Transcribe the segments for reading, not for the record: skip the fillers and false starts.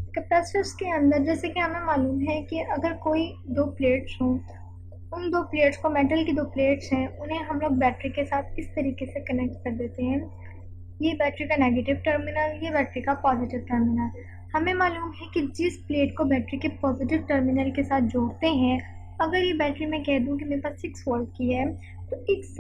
Capacitors के अंदर जैसे कि हमें मालूम है कि अगर कोई दो प्लेट्स हों, उन दो प्लेट्स को, मेटल की दो प्लेट्स हैं, उन्हें हम लोग बैटरी के साथ इस तरीके से कनेक्ट कर देते हैं। ये बैटरी का नेगेटिव टर्मिनल, ये बैटरी का पॉजिटिव टर्मिनल। हमें मालूम है कि जिस प्लेट को बैटरी के पॉजिटिव टर्मिनल के साथ जोड़ते हैं, अगर ये बैटरी मैं कह दूं कि मेरे पास 6 वोल्ट की है, तो इस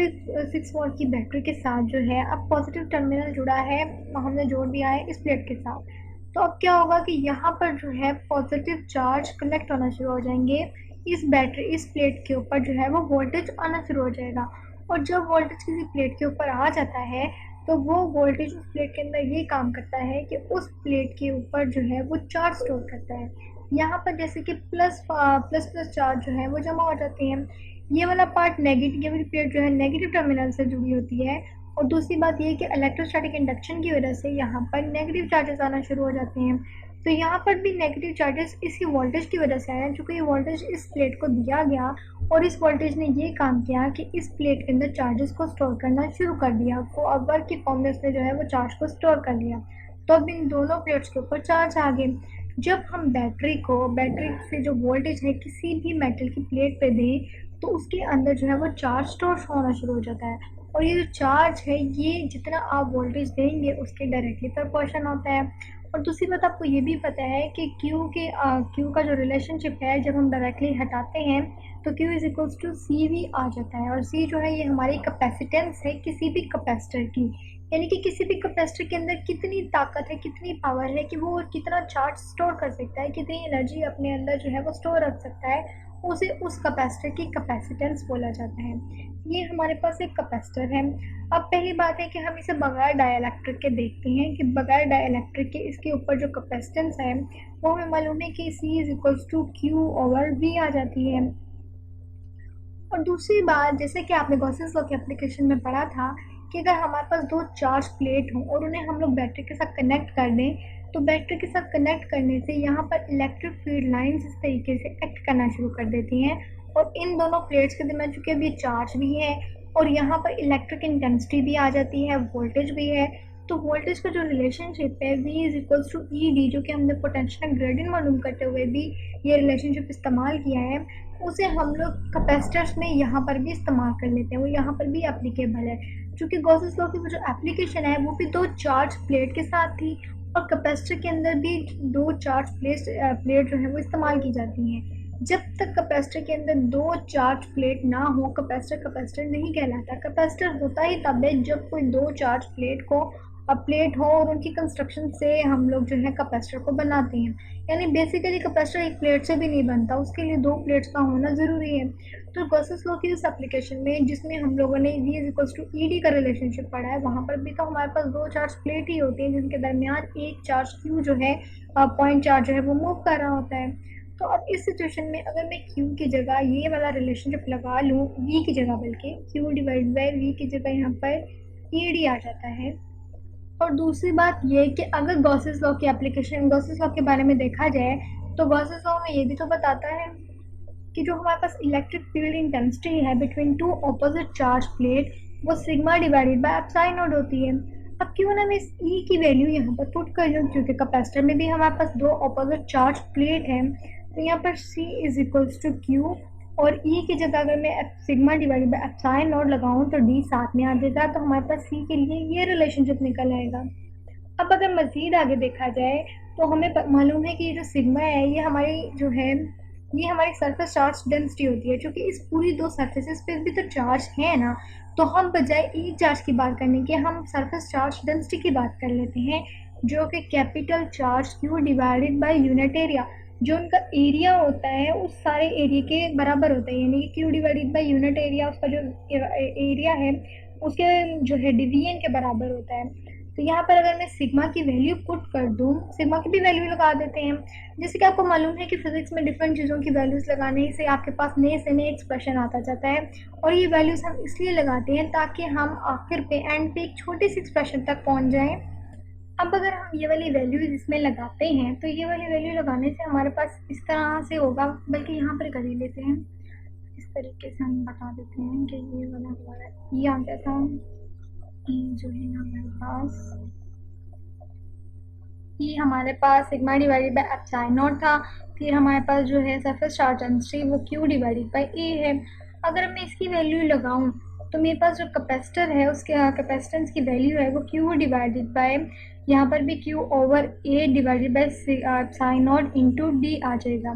6 वोल्ट की बैटरी के साथ जो है अब पॉजिटिव टर्मिनल जुड़ा है, हमने जोड़ दिया है इस प्लेट के साथ। तो अब क्या होगा कि यहाँ पर जो है पॉजिटिव चार्ज कलेक्ट होना शुरू हो जाएंगे, इस प्लेट के ऊपर जो है वो वोल्टेज आना शुरू हो जाएगा। और जब वोल्टेज किसी प्लेट के ऊपर आ जाता है, तो वो वोल्टेज उस प्लेट के अंदर ये काम करता है कि उस प्लेट के ऊपर जो है वो चार्ज स्टोर करता है। यहाँ पर जैसे कि प्लस प्लस प्लस चार्ज जो है वो जमा हो जाते हैं। ये वाला पार्ट नेगेटिव, ये वाली प्लेट जो है नेगेटिव टर्मिनल से जुड़ी होती है। और दूसरी बात ये कि इलेक्ट्रोस्टैटिक इंडक्शन की वजह से यहाँ पर नेगेटिव चार्जेस आना शुरू हो जाते हैं। तो यहाँ पर भी नेगेटिव चार्जेस इसी वोल्टेज की वजह से आए हैं, चूँकि ये वोल्टेज इस प्लेट को दिया गया और इस वोल्टेज ने ये काम किया कि इस प्लेट के अंदर चार्जेस को स्टोर करना शुरू कर दिया। वो वर्क की फॉर्म में उसने जो है वो चार्ज को स्टोर कर लिया। तो अब इन दोनों प्लेट्स के ऊपर चार्ज आ गए। जब हम बैटरी से जो वोल्टेज है किसी भी मेटल की प्लेट पे दें, तो उसके अंदर जो है वो चार्ज स्टोर होना शुरू हो जाता है। और ये जो चार्ज है, ये जितना आप वोल्टेज देंगे उसके डायरेक्टली प्रोपोर्शन होता है। और दूसरी बात आपको ये भी पता है कि क्यू का जो रिलेशनशिप है, जब हम डायरेक्टली हटाते हैं तो Q is equals to C V आ जाता है। और C जो है ये हमारी कैपेसिटेंस है किसी भी कैपेसिटर की, यानी कि किसी भी कैपेसिटर के अंदर कितनी ताकत है, कितनी पावर है कि वो कितना चार्ज स्टोर कर सकता है, कितनी एनर्जी अपने अंदर जो है वो स्टोर रख सकता है, उसे उस कैपेसिटर की कैपेसिटेंस बोला जाता है। ये हमारे पास एक कैपेसिटर है। अब पहली बात है कि हम इसे बगैर डाइलेक्ट्रिक के देखते हैं कि बगैर डाइलेक्ट्रिक के इसके ऊपर जो कैपेसिटेंस है वो हमें मालूम है कि C is equals to Q over V आ जाती है। और दूसरी बात, जैसे कि आपने गॉसेस लॉ के एप्लीकेशन में पढ़ा था कि अगर हमारे पास दो चार्ज प्लेट हों और उन्हें हम लोग बैटरी के साथ कनेक्ट कर दें, तो बैटरी के साथ कनेक्ट करने से यहाँ पर इलेक्ट्रिक फील्ड लाइंस इस तरीके से एक्ट करना शुरू कर देती हैं। और इन दोनों प्लेट्स के दरमियान चूंकि अभी चार्ज भी है और यहाँ पर इलेक्ट्रिक इंटेंसिटी भी आ जाती है, वोल्टेज भी है, तो वोल्टेज का जो रिलेशनशिप है V is equals to E D, जो कि हमने पोटेंशियल ग्रेडियंट मालूम करते हुए भी ये रिलेशनशिप इस्तेमाल किया है, उसे हम लोग कैपेसिटर्स में यहाँ पर भी इस्तेमाल कर लेते हैं, वो यहाँ पर भी एप्लीकेबल है। चूँकि गॉसेस लॉ की वो जो एप्लीकेशन है वो भी दो चार्ज प्लेट के साथ थी, और कैपेसिटर के अंदर भी दो चार्ज प्लेट जो है वो इस्तेमाल की जाती हैं। जब तक कैपेसिटर के अंदर दो चार्ज प्लेट ना हो, कैपेसिटर कैपेसिटर नहीं कहलाता। कैपेसिटर होता ही तब है जब कोई दो चार्ज प्लेट हो और उनकी कंस्ट्रक्शन से हम लोग जो है कैपेसिटर को बनाते हैं। यानी बेसिकली कैपेसिटर एक प्लेट से भी नहीं बनता, उसके लिए दो प्लेट्स का होना ज़रूरी है। तो गॉसेस लॉ की इस एप्लीकेशन में, जिसमें हम लोगों ने V is equals to E D का रिलेशनशिप पढ़ा है, वहाँ पर भी तो हमारे पास दो चार्ज प्लेट ही होती है जिनके दरमियान एक चार्ज Q जो है, पॉइंट चार्ज जो है वो मूव कर रहा होता है। तो अब इस सिचुएशन में अगर मैं Q की जगह ये वाला रिलेशनशिप लगा लूँ, V की जगह, बल्कि Q डिवाइड बाई V की जगह यहाँ पर ई डी आ जाता है। और दूसरी बात ये कि अगर गॉसेस लॉ के बारे में देखा जाए, तो गॉसेस लॉ में ये भी तो बताता है कि जो हमारे पास इलेक्ट्रिक फील्ड इंटेंसिटी है between two opposite charge plate, वो sigma divided by epsilon naught होती है। अब क्यों ना मैं इस E की वैल्यू यहाँ पर पुट कर लूँ, क्योंकि कैपेसिटर में भी हमारे पास दो ऑपोजिट चार्ज प्लेट है, तो यहाँ पर C is equals to Q, और E की जगह अगर मैं sigma divided by epsilon naught लगाऊं तो D साथ में आ जाएगा, तो हमारे पास C के लिए ये रिलेशनशिप निकल आएगा। अब अगर मज़ीद आगे देखा जाए, तो हमें मालूम है कि ये जो सिग्मा है ये हमारी सरफेस चार्ज डेंसिटी होती है। क्योंकि इस पूरी दो सरफेसेस पे भी तो चार्ज है ना, तो हम बजाय एक चार्ज की बात करने के हम सरफेस चार्ज डेंसिटी की बात कर लेते हैं, जो कि capital charge Q divided by unit area, जो उनका एरिया होता है उस सारे एरिया के बराबर होता है। यानी कि Q divided by unit area, उसका जो एरिया है उसके जो है डिवीजन के बराबर होता है। तो यहाँ पर अगर मैं सिग्मा की वैल्यू पुट कर दूँ, सिग्मा की भी वैल्यू लगा देते हैं। जैसे कि आपको मालूम है कि फिजिक्स में डिफरेंट चीज़ों की वैल्यूज़ लगाने से आपके पास नए से नए एक्सप्रेशन आता जाता है, और ये वैल्यूज़ हम इसलिए लगाते हैं ताकि हम आखिर पे एंड पे एक छोटे से एक्सप्रेशन तक पहुँच जाएँ। अब अगर हम ये वाली वैल्यू इसमें लगाते हैं, तो ये वाली वैल्यू लगाने से हमारे पास इस तरह से होगा, बल्कि यहाँ पर कर ही लेते हैं, इस तरीके से हम बता देते हैं कि ये वाला हमारा ये आ गया था, ये जो है हमारे पास कि हमारे पास sigma divided by epsilon naught था। फिर हमारे पास जो है सरफेस चार्ज डेंसिटी वो क्यू डिवाइडेड बाय ए है। अगर मैं इसकी वैल्यू लगाऊं तो मेरे पास जो कैपेसिटर है उसके कैपेसिटेंस की वैल्यू है वो क्यू डिवाइडेड बाय, यहाँ पर भी Q over A divided by epsilon naught into D आ जाएगा।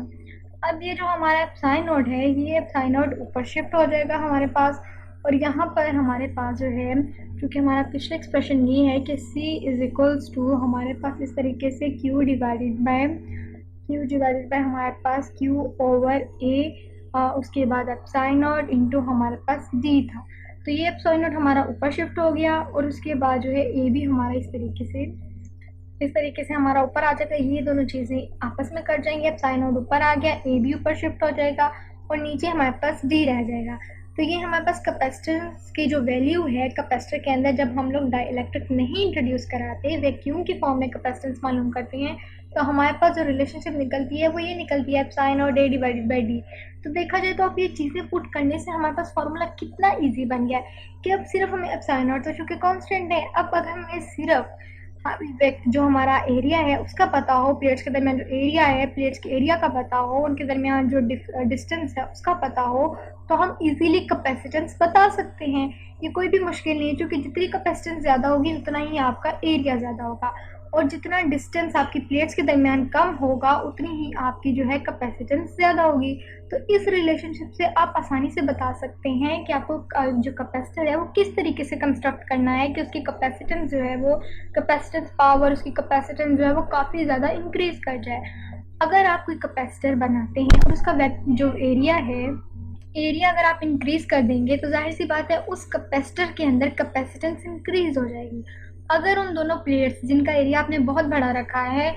अब ये जो हमारा एप्सिलॉन नॉट है ये एप्सिलॉन नॉट ऊपर शिफ्ट हो जाएगा हमारे पास, और यहाँ पर हमारे पास जो है, क्योंकि हमारा पिछला एक्सप्रेशन ये है कि C इज इक्वल्स टू हमारे पास इस तरीके से Q डिवाइडेड बाय हमारे पास Q ओवर A, उसके बाद एप्सिलॉन नॉट इंटू हमारे पास D था। तो ये एप्सिलॉन नॉट हमारा ऊपर शिफ्ट हो गया और उसके बाद जो है A भी हमारा इस तरीके से हमारा ऊपर आ जाएगा। ये दोनों चीज़ें आपस में कट जाएंगी। एप्सिलॉन नॉट ऊपर आ गया, A भी ऊपर शिफ्ट हो जाएगा और नीचे हमारे पास D रह जाएगा। तो ये हमारे पास कैपेसिटेंस की जो वैल्यू है कैपेसिटर के अंदर, जब हम लोग डाइलेक्ट्रिक नहीं इंट्रोड्यूस कराते, वैक्यूम की फॉर्म में कैपेसिटेंस मालूम करते हैं, तो हमारे पास जो रिलेशनशिप निकलती है वो ये निकलती है epsilon naught A divided by D। तो देखा जाए तो अब ये चीज़ें पुट करने से हमारे पास फॉर्मूला कितना ईजी बन गया है कि अब सिर्फ हमें एप्सिलॉन नॉट तो चूँकि कॉन्स्टेंट है, अब अगर हमें सिर्फ जो हमारा एरिया है उसका पता हो, प्लेट्स के दरमियान जो एरिया है प्लेट्स के एरिया का पता हो, उनके दरमियान जो डिस्टेंस है उसका पता हो, तो हम इजीली कैपेसिटेंस बता सकते हैं। ये कोई भी मुश्किल नहीं है, क्योंकि जितनी कैपेसिटेंस ज़्यादा होगी उतना ही आपका एरिया ज़्यादा होगा, और जितना डिस्टेंस आपकी प्लेट्स के दरमियान कम होगा उतनी ही आपकी जो है कैपेसिटेंस ज़्यादा होगी। तो इस रिलेशनशिप से आप आसानी से बता सकते हैं कि आपको जो कैपेसिटर है वो किस तरीके से कंस्ट्रक्ट करना है कि उसकी कैपेसिटेंस जो है वो कैपेसिटेंस पावर, उसकी कैपेसिटेंस जो है वो काफ़ी ज़्यादा इंक्रीज कर जाए। अगर आप कोई कैपेसिटर बनाते हैं और उसका जो एरिया अगर आप इंक्रीज कर देंगे तो जाहिर सी बात है उस कैपेसिटर के अंदर कैपेसिटेंस इंक्रीज हो जाएगी। अगर उन दोनों प्लेट्स जिनका एरिया आपने बहुत बड़ा रखा है,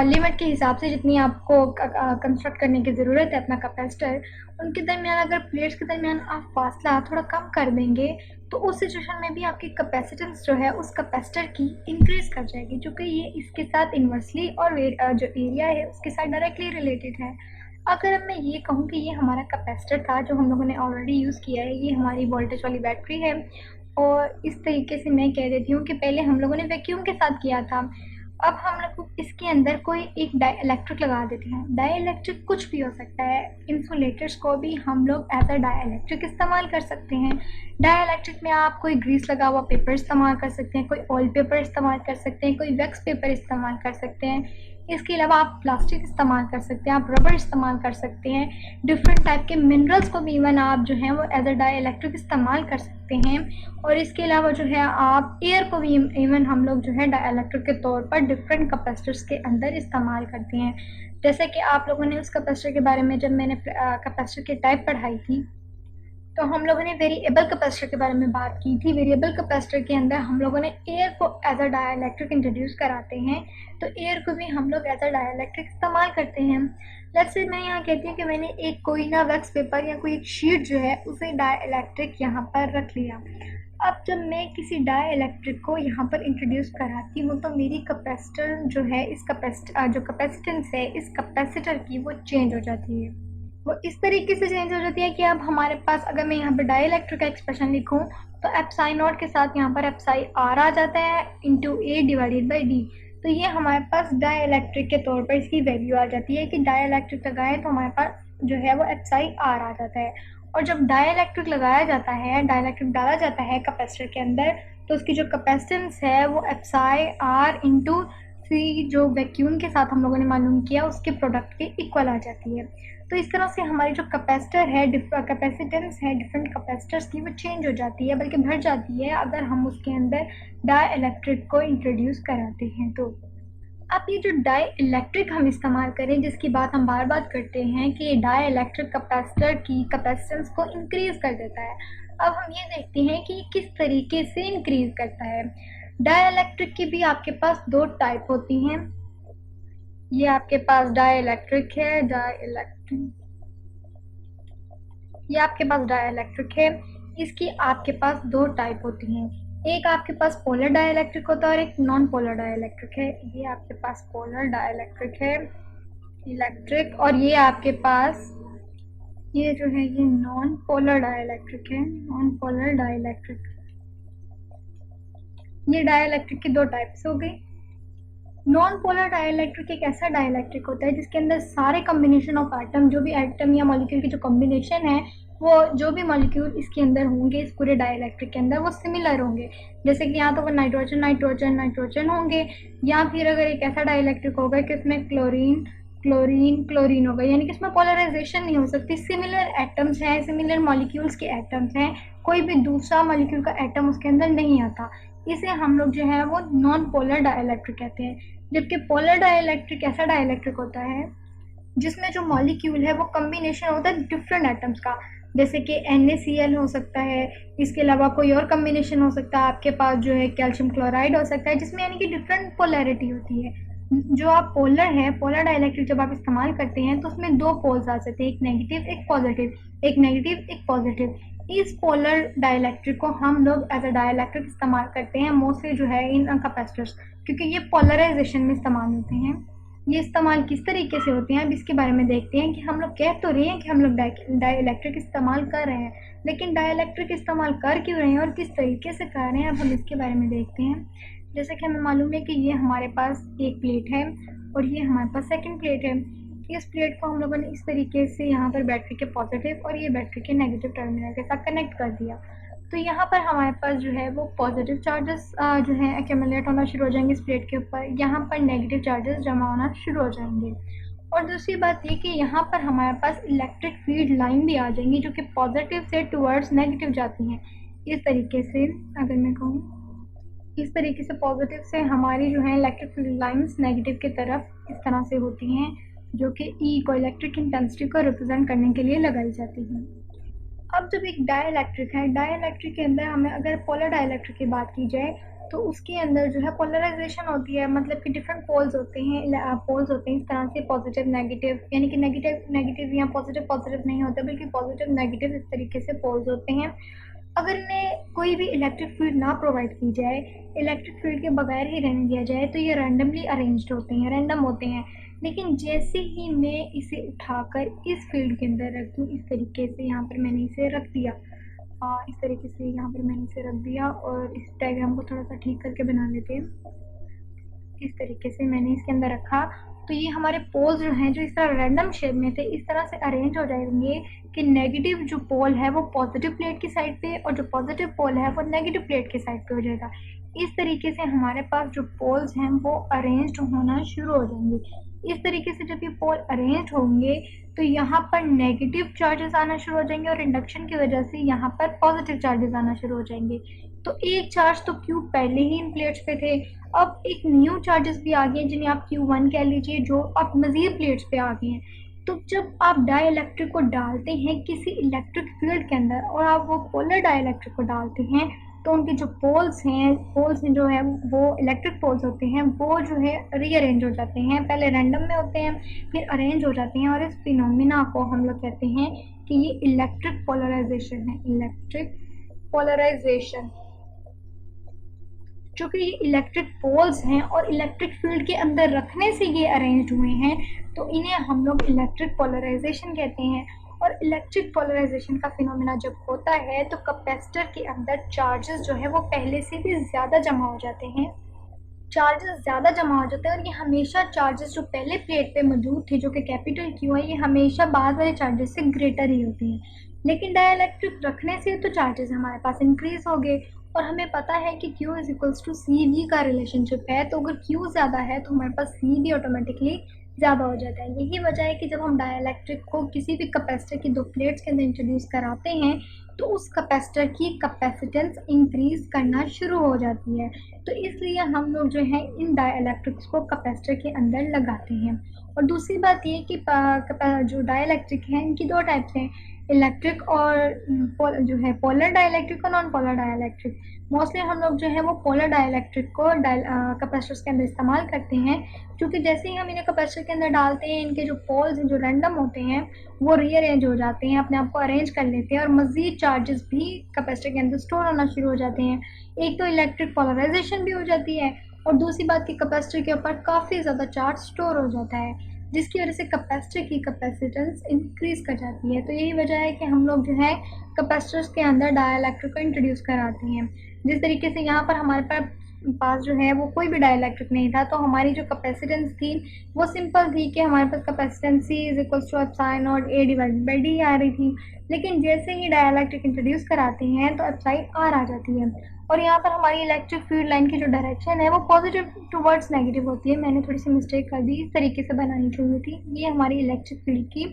लिमिट के हिसाब से जितनी आपको कंस्ट्रक्ट करने की ज़रूरत है अपना कैपेसिटर, उनके दरमियान अगर प्लेट्स के दरमियान आप फासला थोड़ा कम कर देंगे तो उस सिचुएशन में भी आपकी कैपेसिटेंस जो है उस कैपेसिटर की इंक्रीज कर जाएगी, क्योंकि ये इसके साथ इन्वर्सली और जो एरिया है उसके साथ डायरेक्टली रिलेटेड है। अगर अब मैं ये कहूँ कि ये हमारा कैपेसिटर था जो हम लोगों ने ऑलरेडी यूज़ किया है, ये हमारी वोल्टेज वाली बैटरी है, और इस तरीके से मैं कह देती हूँ कि पहले हम लोगों ने वैक्यूम के साथ किया था, अब हम लोग इसके अंदर कोई एक डाइलेक्ट्रिक लगा देते हैं। डाइलेक्ट्रिक कुछ भी हो सकता है, इंसुलेटर्स को भी हम लोग एज अ डाइलेक्ट्रिक इस्तेमाल कर सकते हैं। डाइलेक्ट्रिक में आप कोई ग्रीस लगा हुआ पेपर इस्तेमाल कर सकते हैं, कोई ऑयल पेपर इस्तेमाल कर सकते हैं, कोई वैक्स पेपर इस्तेमाल कर सकते हैं। इसके अलावा आप प्लास्टिक इस्तेमाल कर सकते हैं, आप रबर इस्तेमाल कर सकते हैं, डिफरेंट टाइप के मिनरल्स को भी इवन आप जो है वो एज अ डाइलेक्ट्रिक इस्तेमाल कर सकते हैं। और इसके अलावा जो है आप एयर को भी इवन हम लोग जो है डाइलेक्ट्रिक के तौर पर डिफरेंट कैपेसिटर्स के अंदर इस्तेमाल करते हैं। जैसे कि आप लोगों ने उस कैपेसिटर के बारे में, जब मैंने कैपेसिटर की टाइप पढ़ाई थी, तो हम लोगों ने वेरिएबल कैपेसिटर के बारे में बात की थी। वेरिएबल कैपेसिटर के अंदर हम लोगों ने एयर को एज अ डाइलेक्ट्रिक इंट्रोड्यूस कराते हैं, तो एयर को भी हम लोग एज अ डाइलेक्ट्रिक इस्तेमाल करते हैं। लेट्स से मैं यहाँ कहती हूँ कि मैंने एक कोई ना वैक्स पेपर या कोई एक शीट जो है उसे डाइलेक्ट्रिक यहाँ पर रख लिया। अब जब मैं किसी डाइलेक्ट्रिक को यहाँ पर इंट्रोड्यूस कराती हूँ तो मेरी कैपेसिटर जो है जो कैपेसिटेंस है इस कैपेसिटर की वो चेंज हो जाती है। वो इस तरीके से चेंज हो जाती है कि अब हमारे पास, अगर मैं यहाँ पर डाइलेक्ट्रिक का एक्सप्रेशन लिखूँ तो एप्सिलॉन नॉट के साथ यहाँ पर एप्सिलॉन आर आ जाता है into A divided by D. तो ये हमारे पास डाइलेक्ट्रिक के तौर पर इसकी वैल्यू आ जाती है कि डाइलेक्ट्रिक लगाएं तो हमारे पास जो है वो एप्सिलॉन आर आ जाता है। और जब डाइलेक्ट्रिक लगाया जाता है, डाइलेक्ट्रिक डाला जाता है कैपेसिटर के अंदर, तो उसकी जो कैपेसिटेंस है वो एप्सिलॉन आर इंटू सी जो वैक्यूम के साथ हम लोगों ने मालूम किया उसके प्रोडक्ट के इक्वल आ जाती है। तो इस तरह से हमारी जो कैपेसिटर है, कैपेसिटेंस है डिफरेंट कैपेसिटर्स की, वो चेंज हो जाती है, बल्कि बढ़ जाती है अगर हम उसके अंदर डाइलेक्ट्रिक को इंट्रोड्यूस कराते हैं। तो अब ये जो डाइलेक्ट्रिक हम इस्तेमाल करें, जिसकी बात हम बार बार करते हैं कि डाइलेक्ट्रिक कैपेसिटर की कैपेसिटेंस को इंक्रीज कर देता है। अब हम ये देखते हैं कि किस तरीके से इंक्रीज करता है। डाइलेक्ट्रिक की भी आपके पास दो टाइप होती हैं। ये आपके पास डाइलेक्ट्रिक है, ये आपके पास डाइलेक्ट्रिक है। इसकी आपके पास दो टाइप होती हैं। एक आपके पास पोलर डाइलेक्ट्रिक होता है और एक नॉन पोलर डाइलेक्ट्रिक है। ये आपके पास पोलर डाइलेक्ट्रिक है इलेक्ट्रिक, और ये आपके पास ये जो है ये नॉन पोलर डाइलेक्ट्रिक है, नॉन पोलर डाइलेक्ट्रिक। ये डाइलेक्ट्रिक की दो टाइप्स हो गई। नॉन पोलर डाइलेक्ट्रिक एक ऐसा डाइलेक्ट्रिक होता है जिसके अंदर सारे कॉम्बिनेशन ऑफ एटम, जो भी एटम या मॉलिक्यूल की जो कॉम्बिनेशन है, वो जो भी मॉलिक्यूल इसके अंदर होंगे इस पूरे डाइलेक्ट्रिक के अंदर वो सिमिलर होंगे। जैसे कि यहाँ तो वो नाइट्रोजन नाइट्रोजन नाइट्रोजन होंगे, या फिर अगर एक ऐसा डाइलेक्ट्रिक होगा कि इसमें क्लोरीन क्लोरीन क्लोरीन होगा, यानी कि इसमें पोलराइजेशन नहीं हो सकती। सिमिलर एटम्स हैं, सिमिलर मॉलिक्यूल्स के एटम्स हैं, कोई भी दूसरा मॉलिक्यूल का एटम उसके अंदर नहीं आता। इसे हम लोग जो है वो नॉन पोलर डाइलेक्ट्रिक कहते हैं। जबकि पोलर डाइलेक्ट्रिक ऐसा डाइलेक्ट्रिक होता है जिसमें जो मॉलिक्यूल है वो कम्बिनेशन होता है डिफरेंट एटम्स का। जैसे कि NaCl हो सकता है, इसके अलावा कोई और कम्बिनेशन हो सकता है, आपके पास जो है कैल्शियम क्लोराइड हो सकता है, जिसमें यानी कि डिफरेंट पोलैरिटी होती है। जो आप पोलर है, पोलर डाइलेक्ट्रिक जब आप इस्तेमाल करते हैं तो उसमें दो पोल्स आ सकते हैं, एक नेगेटिव एक पॉजिटिव, एक नेगेटिव एक पॉजिटिव। इस पोलर डाइलेक्ट्रिक को हम लोग एज अ डाइलेक्ट्रिक इस्तेमाल करते हैं मोस्टली जो है इन कैपेसिटर्स, क्योंकि ये पोलराइजेशन में इस्तेमाल होते हैं। ये इस्तेमाल किस तरीके से होते हैं अब इसके बारे में देखते हैं कि हम लोग कह तो रहे हैं कि हम लोग डाइलेक्ट्रिक इस्तेमाल कर रहे हैं, लेकिन डाइलेक्ट्रिक इस्तेमाल कर क्यों रहे हैं और किस तरीके से कर रहे हैं, अब हम इसके बारे में देखते हैं। जैसे कि हमें मालूम है कि ये हमारे पास एक प्लेट है और ये हमारे पास सेकंड प्लेट है। इस प्लेट को हम लोगों ने इस तरीके से यहाँ पर बैटरी के पॉजिटिव और ये बैटरी के नेगेटिव टर्मिनल के साथ कनेक्ट कर दिया। तो यहाँ पर हमारे पास जो है वो पॉजिटिव चार्जेस जो है एक्यूमुलेट होना शुरू हो जाएंगे इस प्लेट के ऊपर, यहाँ पर नेगेटिव चार्जेस जमा होना शुरू हो जाएंगे। और दूसरी बात ये कि यहाँ पर हमारे पास इलेक्ट्रिक फील्ड लाइन भी आ जाएंगी जो कि पॉजिटिव से टुवर्ड्स नेगेटिव जाती हैं। इस तरीके से अगर मैं कहूँ, इस तरीके से पॉजिटिव से हमारी जो है इलेक्ट्रिक फील्ड लाइंस नेगेटिव की तरफ इस तरह से होती हैं, जो कि ई को इलेक्ट्रिक इंटेंसिटी को रिप्रेजेंट करने के लिए लगाई जाती हैं। अब जब एक डाइलेक्ट्रिक है, डाइलेक्ट्रिक के अंदर हमें अगर पोलर डाइलेक्ट्रिक की बात की जाए तो उसके अंदर जो है पोलराइजेशन होती है, मतलब कि डिफरेंट पोल्स होते हैं, पोल्स होते हैं इस तरह से पॉजिटिव नेगेटिव, यानी कि नेगेटिव नेगेटिव या पॉजिटिव पॉजिटिव नहीं होता बल्कि पॉजिटिव नेगेटिव इस तरीके से पोल्स होते हैं। अगर इन्हें कोई भी इलेक्ट्रिक फील्ड ना प्रोवाइड की जाए, इलेक्ट्रिक फील्ड के बगैर ही रहने दिया जाए, तो ये रैंडमली अरेंज्ड होते हैं, रैंडम होते हैं। लेकिन जैसे ही मैं इसे उठाकर इस फील्ड के अंदर रख दूँ, इस तरीके से यहाँ पर मैंने इसे रख दिया, इस तरीके से यहाँ पर मैंने इसे रख दिया, और इस डायग्राम को थोड़ा सा ठीक करके बना लेते हैं। इस तरीके से मैंने इसके अंदर रखा, तो ये हमारे पोल्स जो हैं जो इस तरह रैंडम शेप में थे इस तरह से अरेंज हो जाएंगे कि नेगेटिव जो पोल है वो पॉजिटिव प्लेट की साइड पे और जो पॉजिटिव पोल है वो नेगेटिव प्लेट की साइड पे हो जाएगा। इस तरीके से हमारे पास जो पोल्स हैं वो अरेंज्ड होना शुरू हो जाएंगे। इस तरीके से जब ये पोल अरेंज्ड होंगे तो यहाँ पर नेगेटिव चार्जेस आना शुरू हो जाएंगे और इंडक्शन की वजह से यहाँ पर पॉजिटिव चार्जेस आना शुरू हो जाएंगे। तो एक चार्ज तो क्यू पहले ही इन प्लेट्स पे थे, अब एक न्यू चार्जेस भी आ गए जिन्हें आप Q1 कह लीजिए, जो अब मज़ीद प्लेट्स पे आ गए हैं। तो जब आप डाइलेक्ट्रिक को डालते हैं किसी इलेक्ट्रिक फील्ड के अंदर और आप वो पोलर डाइलेक्ट्रिक को डालते हैं तो उनके जो पोल्स हैं जो है वो इलेक्ट्रिक पोल्स होते हैं, वो जो है रीअरेंज हो जाते हैं, पहले रैंडम में होते हैं फिर अरेंज हो जाते हैं, और इस फिनोमिना को हम लोग कहते हैं कि ये इलेक्ट्रिक पोलराइजेशन है। इलेक्ट्रिक पोलराइजेशन, चूँकि ये इलेक्ट्रिक पोल्स हैं और इलेक्ट्रिक फील्ड के अंदर रखने से ये अरेंज्ड हुए हैं, तो इन्हें हम लोग इलेक्ट्रिक पोलराइजेशन कहते हैं। और इलेक्ट्रिक पोलराइजेशन का फिनोमेना जब होता है तो कैपेसिटर के अंदर चार्जेस जो है वो पहले से भी ज़्यादा जमा हो जाते हैं, चार्जेस ज़्यादा जमा हो जाते हैं, और ये हमेशा चार्जेस जो पहले प्लेट पे मौजूद थे जो कि कैपिटल क्यू है, ये हमेशा बाद वाले चार्जेस से ग्रेटर ही होती हैं। लेकिन डाइलेक्ट्रिक रखने से तो चार्जेस हमारे पास इंक्रीज हो गए, और हमें पता है कि Q is equals to C V का रिलेशनशिप है, तो अगर Q ज़्यादा है तो हमारे पास C भी ऑटोमेटिकली ज़्यादा हो जाता है। यही वजह है कि जब हम डाइलेक्ट्रिक को किसी भी कैपेसिटर की दो प्लेट्स के अंदर इंट्रोड्यूस कराते हैं तो उस कैपेसिटर की कैपेसिटेंस इंक्रीज करना शुरू हो जाती है। तो इसलिए हम लोग जो है इन डाइलेक्ट्रिक्स को कैपेसिटर के अंदर लगाते हैं। और दूसरी बात ये कि जो डाइलेक्ट्रिक हैं इनकी दो टाइप्स हैं, इलेक्ट्रिक और जो है पोलर डाइलेक्ट्रिक और नॉन पोलर डाइलेक्ट्रिक। मोस्टली हम लोग जो है वो पोलर डाइलेक्ट्रिक को कैपेसिटर्स के अंदर इस्तेमाल करते हैं, क्योंकि जैसे ही हम इन्हें कैपेसिटर के अंदर डालते हैं इनके जो पोल्स हैं जो रैंडम होते हैं वो रीअरेंज हो जाते हैं, अपने आप को अरेंज कर लेते हैं, और मज़ीद चार्जेस भी कैपेसिटर के अंदर स्टोर होना शुरू हो जाते हैं। एक तो इलेक्ट्रिक पोलराइजेशन भी हो जाती है, और दूसरी बात कि कैपेसिटर के ऊपर काफ़ी ज़्यादा चार्ज स्टोर हो जाता है, जिसकी वजह से कैपेसिटर की कैपेसिटेंस इंक्रीज कर जाती है। तो यही वजह है कि हम लोग जो है कैपेसिटर्स के अंदर डाइलेक्ट्रिक को इंट्रोड्यूस कराते हैं। जिस तरीके से यहाँ पर हमारे पास पास जो है वो कोई भी डाइलेक्ट्रिक नहीं था, तो हमारी जो कैपेसिटेंस थी वो सिंपल थी कि हमारे पास capacitance C is equal to epsilon naught A divided by D आ रही थी। लेकिन जैसे ही डाइलेक्ट्रिक इंट्रोड्यूस कराते हैं तो एप्सिलॉन R आ जाती है, और यहाँ पर हमारी इलेक्ट्रिक फील्ड लाइन की जो डायरेक्शन है वो पॉजिटिव टुवर्ड्स नेगेटिव होती है। मैंने थोड़ी सी मिस्टेक कर दी, इस तरीके से बनानी चाहिए थी। ये हमारी इलेक्ट्रिक फील्ड की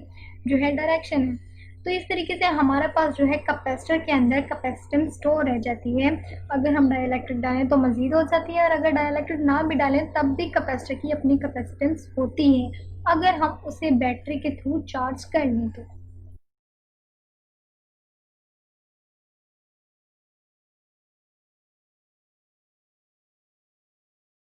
जो है डायरेक्शन है। तो इस तरीके से हमारे पास जो है कैपेसिटर के अंदर कैपेसिटेंस स्टोर रह जाती है। अगर हम डाइलेक्ट्रिक डालें तो मज़ीद हो जाती है, और अगर डाइलेक्ट्रिक ना भी डालें तब भी कैपेसिटर की अपनी कैपेसिटेंस होती है, अगर हम उसे बैटरी के थ्रू चार्ज कर लें तो।